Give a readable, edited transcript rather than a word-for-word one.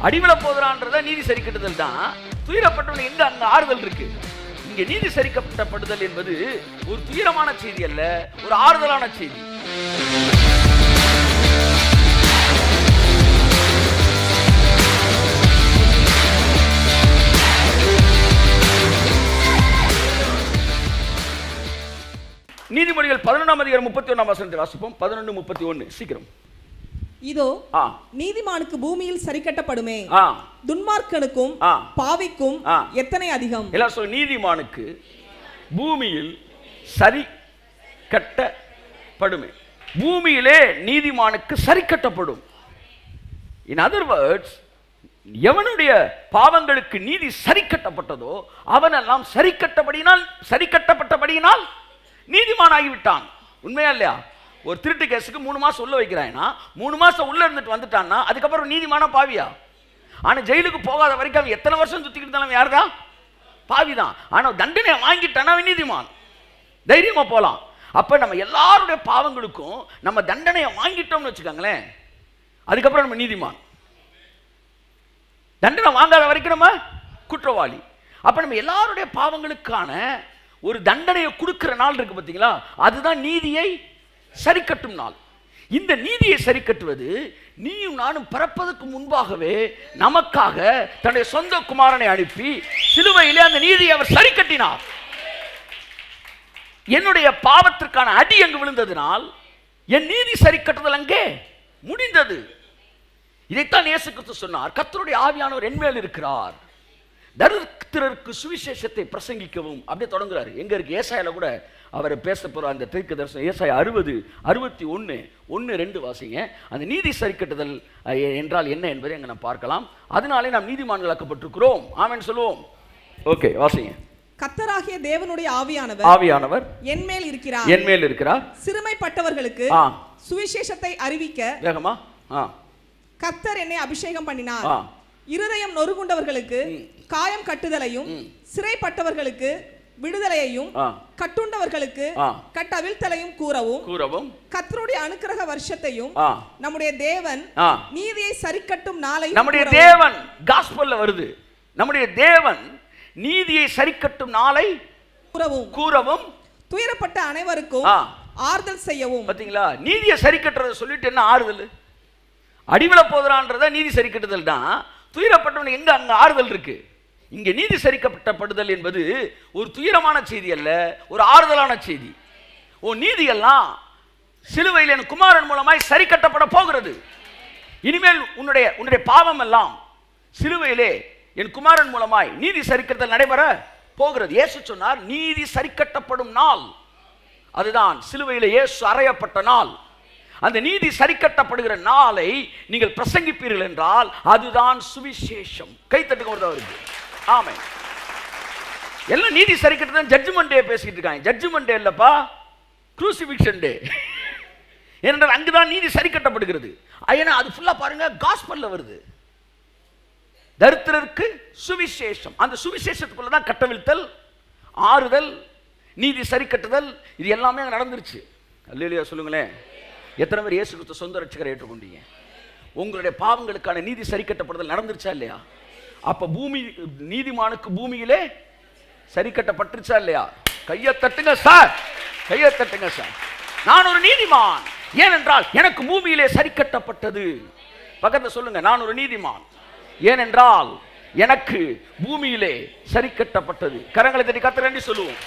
அடிவில போகிறான்றத நீதி சரி கட்டுதல் தான். துயரப்பட்டவன் எங்க அங்க ஆறுதல் இருக்கு. இங்க நீதி சரிக்கட்டப்படுதல் என்பது ஒரு துயரமான செய்தி அல்ல, ஒரு ஆறுதலான செய்தி. நீதிமொழிகள் 11ஆம் அதிகாரம் 31ஆம் வசனத்தை வாசிப்போம். 11:31 சீக்கிரம். இதோ நீதிமானுக்கு பூமியில் சரி கட்டப்படுமே, துன்மார்க்கனுக்கும் பாவிக்கும் எத்தனை அதிகம். எல்லாரும் சொல்லுங்க, நீதிமானுக்கு பூமியில் சரி கட்டப்படுமே. பூமியிலே நீதிமானுக்கு சரி கட்டப்படும். இன் அதர் வேர்ட்ஸ், எவனுடைய பாவங்களுக்கு நீதி சரி கட்டப்பட்டதோ அவனெல்லாம் சரி கட்டப்பட்டபடியினால் நீதிமான் ஆகிவிட்டான். உண்மையா இல்லையா? ஒரு திருட்டு கேஸுக்கு 3 மாசம் உள்ள வைக்கிறான்னா 3 மாசம் உள்ள இருந்துட்டு வந்துட்டான்னா அதுக்கப்புறம் நீதிமானா பாவியா? ஆனா ஜெயிலுக்கு போகாத வரைக்கும் அவன் எத்தனை வருஷம் சுத்திக்கிட்டு இருந்தாலும் யாருதான்? பாவிதான். ஆனா தண்டனை வாங்கிட்டானா அவன் நீதிமான், தைரியமா போலாம். அப்ப நம்ம எல்லாருடைய பாவங்களுக்கும் நம்ம தண்டனையை வாங்கிட்டோம்னு வச்சுக்கோங்களேன், அதுக்கப்புறம் நம்ம நீதிமான். தண்டனை வாங்காத வரைக்கும் நம்ம குற்றவாளி. அப்ப நம்ம எல்லாருடைய பாவங்களுக்கான ஒரு தண்டனையை கொடுக்கிற நாள் இருக்கு பார்த்தீங்களா, அதுதான் நீதியை சரி கட்டும் நாள். இந்த நீதியை சரி கட்டுவது நீயும் நானும் பிறப்பதற்கு முன்பாகவே நமக்காக தன்னுடைய சொந்த குமாரனை அனுப்பி சிலுவையிலே அந்த நீதியை அவர் சரி கட்டினார். என்னுடைய பாவத்திற்கான அடி அங்கு விழுந்ததினால் என் நீதி சரி கட்டுதல் அங்கே முடிந்தது. இதைத்தான் இயேசு கிறிஸ்து சொன்னார், கர்த்தருடைய ஆவியானவர் என்மேல் இருக்கிறார், தரித்திரருக்கு சுவிசேஷத்தை பிரசங்கிக்கவும். அப்படியே தொடங்குறாரு. எங்க இருக்கு? ஏசாயால கூட அவரை பேச போற அந்த தீர்க்க தரிசனம் ஏசாயா 60:61-2 வாசிங்க. அந்த நீதி சரி கட்டுதல் என்றால் என்ன என்பதை அங்க நாம் பார்க்கலாம். அதனாலே நாம் நீதிமான்களாக்கப்பட்டிருக்கிறோம். ஆமென் சொல்லுவோம். ஓகே, வாசிங்க. கர்த்தராகிய தேவனுடைய ஆவியானவர் என்மேல் இருக்கிறார், சிறுமைப்பட்டவர்களுக்கு சுவிசேஷத்தை அறிவிக்க வேகமா கர்த்தர் என்னை அபிஷேகம் பண்ணினார், இருதயம் நொறுங்குண்டவர்களுக்கு காயம் கட்டுதலையும், சிறைப்பட்டவர்களுக்கு விடுதலையையும், கட்டுண்டவர்களுக்கு கட்டவிழ்த்தலையும் கூறவும், கர்த்தருடைய அனுக்கிரக வருஷத்தையும் நம்முடைய தேவன் நீதியை சரிக்கட்டும் நாளையும். நம்முடைய தேவன் காஸ்பல்ல வருது, நம்முடைய தேவன் நீதியை சரிக்கட்டும் நாளை கூறவும், துயரப்பட்ட அனைவருக்கும் ஆறுதல் செய்யவும். பாத்தீங்களா? நீதியை சரிக்கட்டுறத சொல்லிட்டு என்ன ஆறுதல்? அடிவில போகிறான்றத நீதி சரி கட்டுதல் தான். துயரப்பட்டவன் எங்க அங்க ஆறுதல் இருக்கு. இங்க நீதி சரிக்கட்டப்படுதல் என்பது ஒரு துயரமான செய்தி அல்ல, ஒரு ஆறுதலான செய்தி. நீதி எல்லாம் சிலுவையில் என் குமாரன் மூலமாய் சரி கட்டப்பட போகிறது. இனிமேல் உன்னுடைய பாவம் எல்லாம் சிலுவையிலே என் குமாரன் மூலமாய் நீதி சரிக்கட்டல் நடைபெற போகிறது. இயேசு சொன்னார், நீதி சரிக்கட்டப்படும் நாள் அதுதான் சிலுவையிலே இயேசு அறையப்பட்ட நாள். அந்த நீதி சரிக்கட்டப்படுகிற நாளை நீங்கள் பிரசங்கிப்பீர்கள் என்றால் அதுதான் சுவிசேஷம். கைத்தட்டுங்க ஒருத்தவருக்கு. ஆமென். எல்லாம் நீதி சரிக்கட்டதான் ஜட்ஜ்மெண்ட் டே பேசிட்டு இருக்காங்க. ஜட்ஜ்மெண்ட் டே இல்லப்பா, க்ரூசிஃபிக்ஷன் டே. ஏனென்றால் அங்குதான் நீதி சரிக்கட்டப்படுகிறது. ஏன்னா அது ஃபுல்லா பாருங்க காஸ்பல்ல வருது. தரித்திரருக்கு சுவிசேஷம், அந்த சுவிசேஷத்துக்குள்ள தான் கட்டவிழ்த்தல், ஆறுதல், நீதி சரிக்கட்டுதல், இது எல்லாமே நடந்துருச்சு. அல்லேலூயா சொல்லுங்களேன். எத்தனை பேர் இயேசு கிறிஸ்து சொந்த ரட்சகரை ஏற்றுக்கொண்டீங்க? உங்களுடைய பாவங்களுக்கான நீதி சரி கட்டப்படுதல் நடந்துருச்சா இல்லையா? அப்ப நீதிமானுக்கு பூமியிலே சரி கட்டப்பட்டுருச்சா இல்லையா? கையை தட்டுங்க சார், கையை தட்டுங்க சார். நான் ஒரு நீதிமான், ஏனென்றால் எனக்கு பூமியிலே சரி கட்டப்பட்டது. பக்கத்துல சொல்லுங்க, நான் ஒரு நீதிமான் ஏனென்றால் எனக்கு பூமியிலே சரி கட்டப்பட்டது. கரங்களை தட்டி கர்த்தரை நன்றி சொல்லுவோம்.